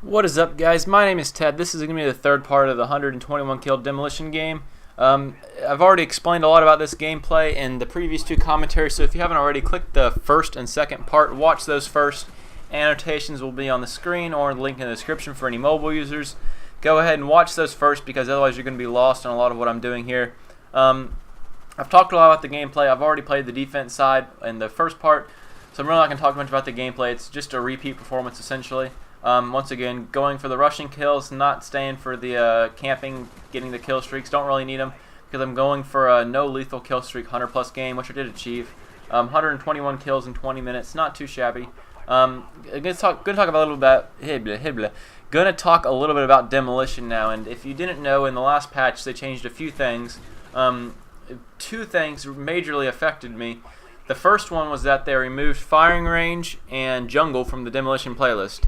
What is up, guys? My name is Ted. This is going to be the third part of the 121 kill demolition game. I've already explained a lot about this gameplay in the previous two commentaries, so if you haven't already, click the first and second part. Watch those first. Annotations will be on the screen or link in the description for any mobile users. Go ahead and watch those first because otherwise you're going to be lost on a lot of what I'm doing here. I've talked a lot about the gameplay. I've already played the defense side in the first part, so I'm really not going to talk much about the gameplay. It's just a repeat performance essentially. Once again, going for the rushing kills, not staying for the camping, getting the kill streaks. Don't really need them because I'm going for a no lethal kill streak 100 plus game, which I did achieve. 121 kills in 20 minutes, not too shabby. Gonna talk about a little bit. Gonna talk a little bit about demolition now. And if you didn't know, in the last patch they changed a few things. Two things majorly affected me. The first one was that they removed firing range and jungle from the demolition playlist.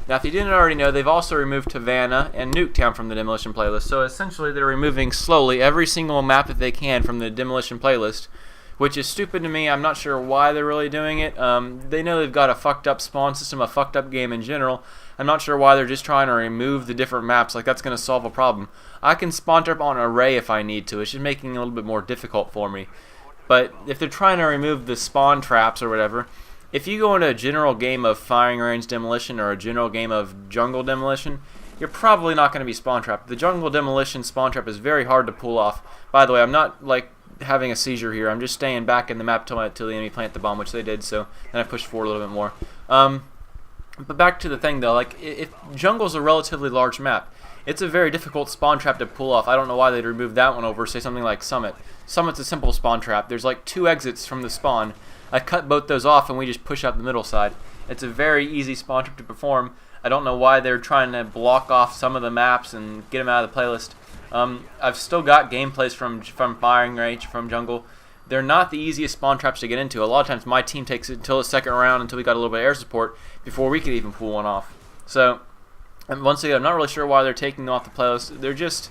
Now, if you didn't already know, they've also removed Havana and Nuketown from the demolition playlist. So essentially, they're removing slowly every single map that they can from the demolition playlist, which is stupid to me. I'm not sure why they're really doing it. They know they've got a fucked up spawn system, a fucked up game in general. I'm not sure why they're just trying to remove the different maps. Like, that's going to solve a problem. I can spawn trap on Array if I need to. It's just making it a little bit more difficult for me. But if they're trying to remove the spawn traps or whatever, if you go into a general game of firing range demolition or a general game of jungle demolition, you're probably not going to be spawn trapped. The jungle demolition spawn trap is very hard to pull off. By the way, I'm not like having a seizure here. I'm just staying back in the map till the enemy plant the bomb, which they did. So then I pushed forward a little bit more. But back to the thing though, like if jungle's a relatively large map, it's a very difficult spawn trap to pull off. I don't know why they'd remove that one over, say something like Summit. Summit's a simple spawn trap. There's like 2 exits from the spawn. I cut both those off and we just push up the middle side. It's a very easy spawn trap to perform. I don't know why they're trying to block off some of the maps and get them out of the playlist. I've still got gameplays from firing range, from jungle. They're not the easiest spawn traps to get into. A lot of times my team takes it until the second round, until we got a little bit of air support, before we could even pull one off. So, and once again, I'm not really sure why they're taking them off the playlist. They're just,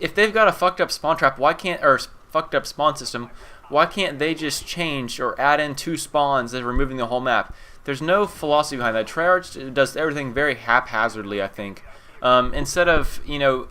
if they've got a fucked up spawn trap, why can't, or fucked up spawn system, why can't they just change or add in 2 spawns and removing the whole map? There's no philosophy behind that. Treyarch does everything very haphazardly, I think. Instead of,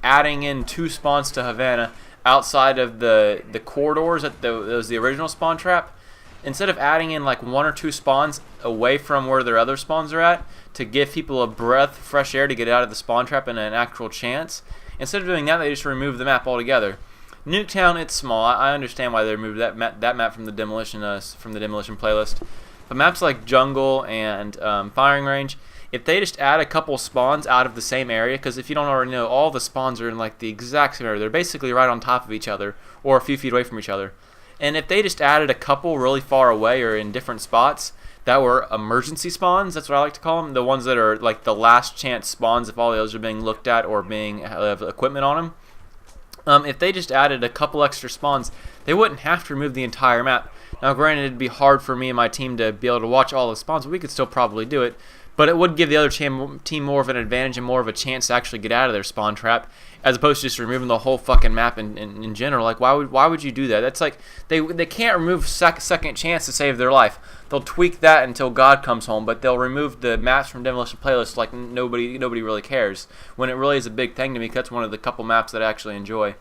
adding in 2 spawns to Havana outside of the corridors that was the original spawn trap, instead of adding in like 1 or 2 spawns away from where their other spawns are at to give people a breath of fresh air to get out of the spawn trap and an actual chance, instead of doing that, they just remove the map altogether. Nuketown, it's small. I understand why they removed that map from the demolition playlist. But maps like Jungle and Firing Range, if they just add a couple spawns out of the same area, because if you don't already know, all the spawns are in like the exact same area. They're basically right on top of each other or a few feet away from each other. And if they just added a couple really far away or in different spots that were emergency spawns, that's what I like to call them, the ones that are like the last chance spawns if all the others are being looked at or have equipment on them. If they just added a couple extra spawns, they wouldn't have to remove the entire map. Now, granted, it'd be hard for me and my team to be able to watch all the spawns, but we could still probably do it. But it would give the other team more of an advantage and more of a chance to actually get out of their spawn trap, as opposed to just removing the whole fucking map in general. Like, why would you do that? That's like, they can't remove second chance to save their life. They'll tweak that until God comes home, but they'll remove the maps from demolition playlists like nobody really cares, when it really is a big thing to me, because that's one of the couple maps that I actually enjoy.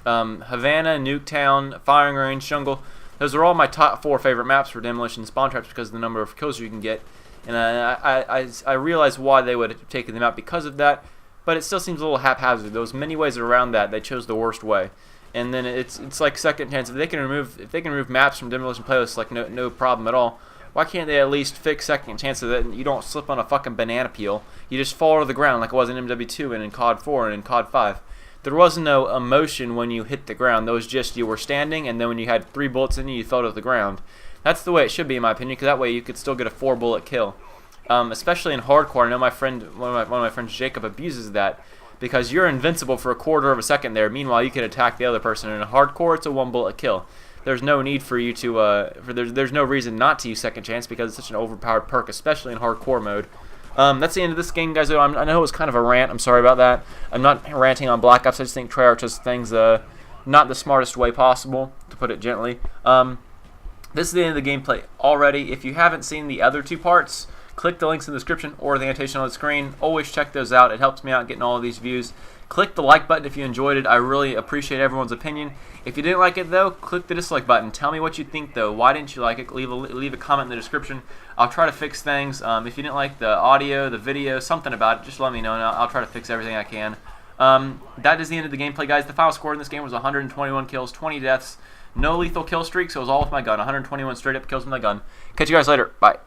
Havana, Nuketown, Firing Range, Jungle, those are all my top 4 favorite maps for demolition spawn traps because of the number of kills you can get. And I realize why they would have taken them out because of that, but it still seems a little haphazard. There was many ways around that. They chose the worst way. And then it's like second chance. If they can remove maps from demolition playlists, like no problem at all, why can't they at least fix second chance so that you don't slip on a fucking banana peel? You just fall to the ground like it was in MW2 and in COD 4 and in COD 5. There was no emotion when you hit the ground. There was just you were standing, and then when you had 3 bullets in you, you fell to the ground. That's the way it should be, in my opinion, because that way you could still get a 4-bullet kill. Especially in hardcore, I know one of my friends, Jacob, abuses that, because you're invincible for a quarter of a second there. Meanwhile, you can attack the other person. In a hardcore, it's a 1-bullet kill. There's no need for you to, there's no reason not to use second chance because it's such an overpowered perk, especially in hardcore mode. That's the end of this game, guys. I know it was kind of a rant. I'm sorry about that. I'm not ranting on Black Ops. I just think Treyarch does things not the smartest way possible, to put it gently. This is the end of the gameplay already. If you haven't seen the other 2 parts, click the links in the description or the annotation on the screen. Always check those out. It helps me out getting all of these views. Click the like button if you enjoyed it. I really appreciate everyone's opinion. If you didn't like it, though, click the dislike button. Tell me what you think, though. Why didn't you like it? Leave a comment in the description. I'll try to fix things. If you didn't like the audio, the video, something about it, just let me know, and I'll try to fix everything I can. That is the end of the gameplay, guys. The final score in this game was 121 kills, 20 deaths. No lethal kill streaks, so it was all with my gun. 121 straight up kills with my gun. Catch you guys later. Bye.